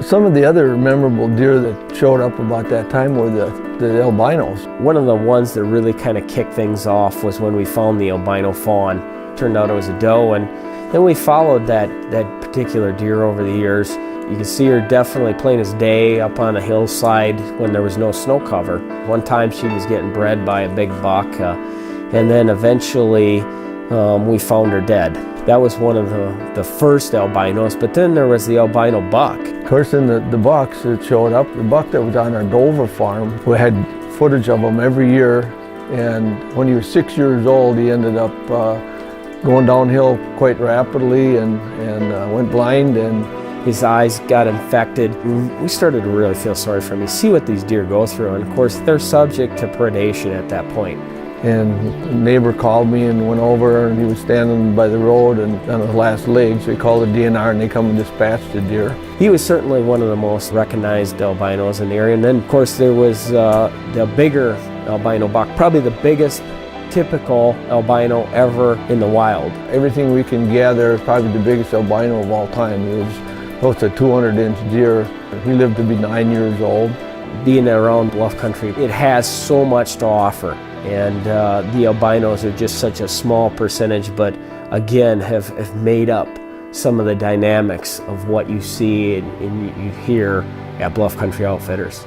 Some of the other memorable deer that showed up about that time were the albinos. One of the ones that really kind of kicked things off was when we found the albino fawn. Turned out it was a doe, and then we followed that particular deer over the years. You can see her definitely plain as day up on a hillside when there was no snow cover. One time she was getting bred by a big buck, and then eventually we found her dead. That was one of the first albinos, but then there was the albino buck. Of course, in the bucks that showed up, the buck that was on our Dover farm, we had footage of him every year, and when he was 6 years old, he ended up going downhill quite rapidly and went blind, and his eyes got infected. We started to really feel sorry for him. You see what these deer go through, and of course they're subject to predation at that point. And a neighbor called me and went over, and he was standing by the road and on his last leg, so he called the DNR and they come and dispatched the deer. He was certainly one of the most recognized albinos in the area, and then of course there was the bigger albino buck, probably the biggest typical albino ever in the wild. Everything we can gather, probably the biggest albino of all time. It was close to 200-inch deer. He lived to be 9 years old. Being around bluff country, it has so much to offer, and the albinos are just such a small percentage, but again have made up some of the dynamics of what you see and you hear at Bluff Country Outfitters.